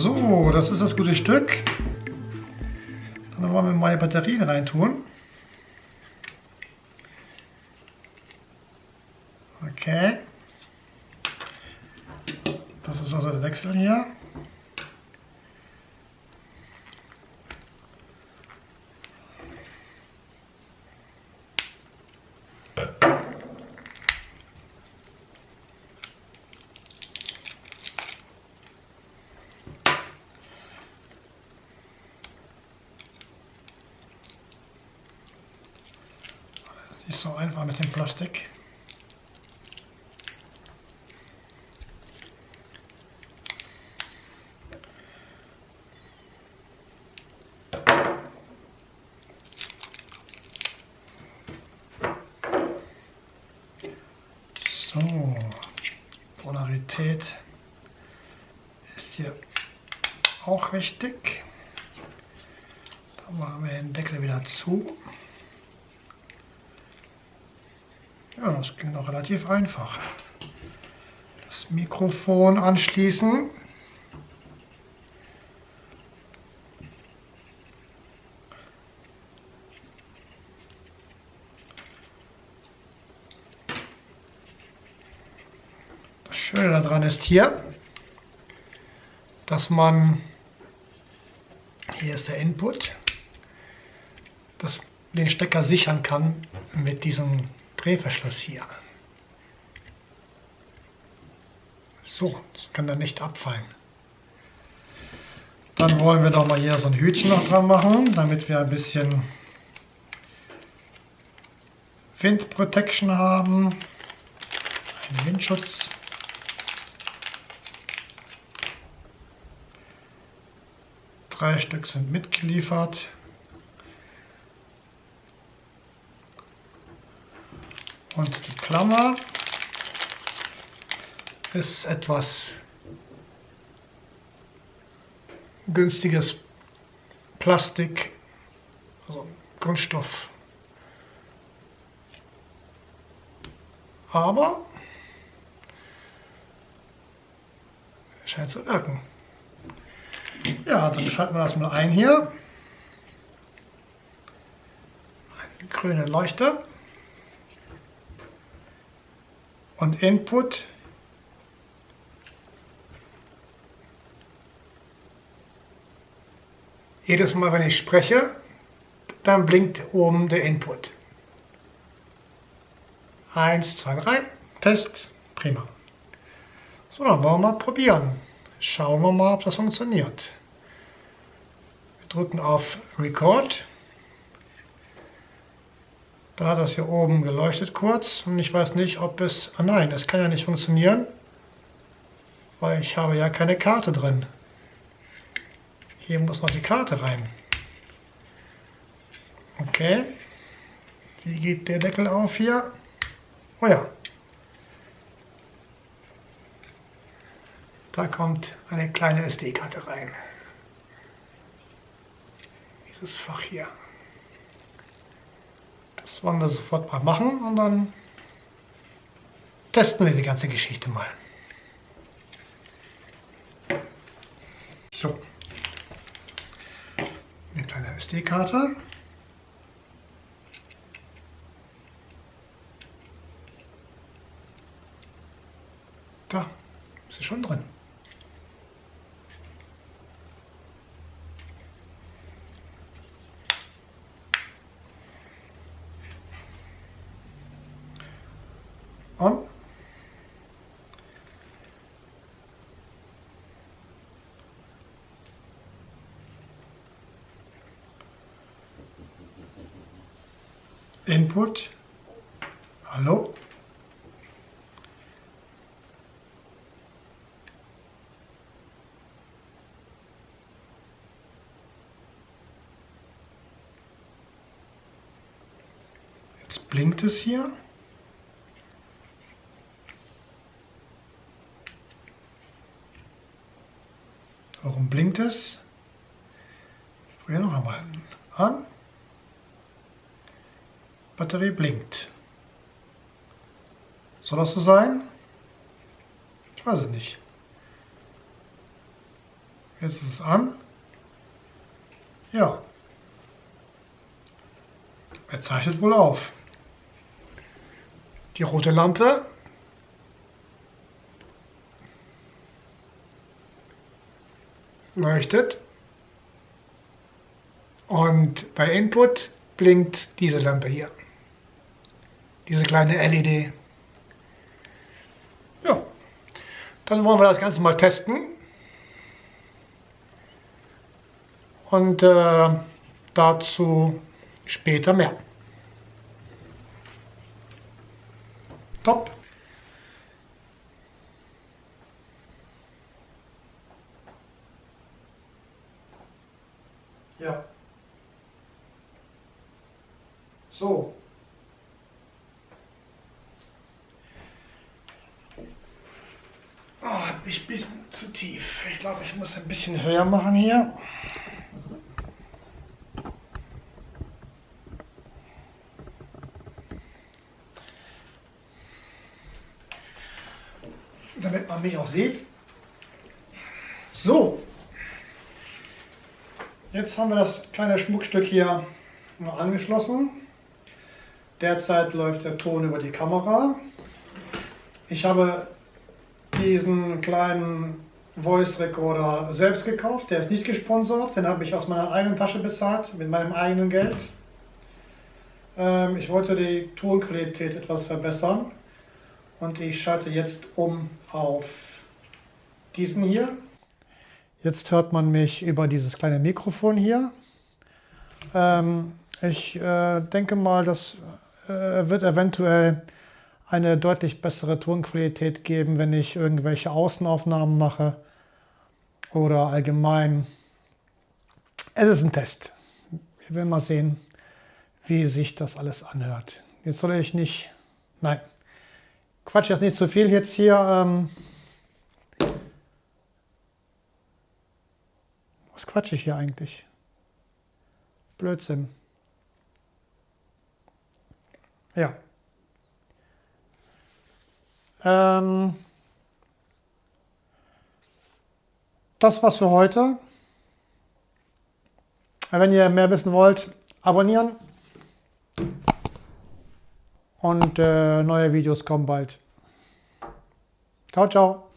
So, das ist das gute Stück. Dann wollen wir mal die Batterien reintun. Okay. Das ist also der Wechsel hier. Nicht so einfach mit dem Plastik. So, Polarität ist hier auch wichtig. Dann machen wir den Deckel wieder zu. Ja, das ging noch relativ einfach. Das Mikrofon anschließen. Das Schöne daran ist hier, dass man, hier ist der Input, dass den Stecker sichern kann mit diesem Drehverschluss hier. So, das kann dann nicht abfallen. Dann wollen wir doch mal hier so ein Hütchen noch dran machen, damit wir ein bisschen Windprotection haben. Ein Windschutz. Drei Stück sind mitgeliefert. Und die Klammer ist etwas günstiges Plastik, also Kunststoff. Aber scheint zu wirken. Ja, dann schalten wir das mal ein hier. Eine grüne Leuchte. Und Input jedes Mal, wenn ich spreche, dann blinkt oben der Input. 1, 2, 3, Test, prima. So, dann wollen wir mal probieren. Schauen wir mal, ob das funktioniert. Wir drücken auf Record. Dann hat das hier oben geleuchtet kurz und ich weiß nicht, ob es... Ah nein, das kann ja nicht funktionieren, weil ich habe ja keine Karte drin. Hier muss noch die Karte rein. Okay. Wie geht der Deckel auf hier? Oh ja. Da kommt eine kleine SD-Karte rein. Dieses Fach hier. Das wollen wir sofort mal machen und dann testen wir die ganze Geschichte mal. So. Eine kleine SD-Karte. Da ist sie schon drin. Und Input. Hallo? Jetzt blinkt es hier. Warum blinkt es? Hier noch einmal an. Batterie blinkt. Soll das so sein? Ich weiß es nicht. Jetzt ist es an. Ja. Er zeichnet wohl auf. Die rote Lampe. Leuchtet. Und bei Input blinkt diese Lampe hier. Diese kleine LED. Ja, dann wollen wir das Ganze mal testen. Und dazu später mehr. Top. Ja. So. Ich bin ein bisschen zu tief. Ich glaube, ich muss ein bisschen höher machen hier. Damit man mich auch sieht. So. Jetzt haben wir das kleine Schmuckstück hier noch angeschlossen. Derzeit läuft der Ton über die Kamera. Ich habe diesen kleinen Voice Recorder selbst gekauft. Der ist nicht gesponsert. Den habe ich aus meiner eigenen Tasche bezahlt, mit meinem eigenen Geld. Ich wollte die Tonqualität etwas verbessern. Und ich schalte jetzt um auf diesen hier. Jetzt hört man mich über dieses kleine Mikrofon hier. Ich denke mal, das wird eventuell eine deutlich bessere Tonqualität geben, wenn ich irgendwelche Außenaufnahmen mache oder allgemein. Es ist ein Test. Wir werden mal sehen, wie sich das alles anhört. Jetzt soll ich nicht... Nein. Quatsch jetzt nicht zu viel jetzt hier. Was quatsche ich hier eigentlich? Blödsinn. Ja. Das war's für heute. Wenn ihr mehr wissen wollt, abonnieren. Und neue Videos kommen bald. Ciao, ciao.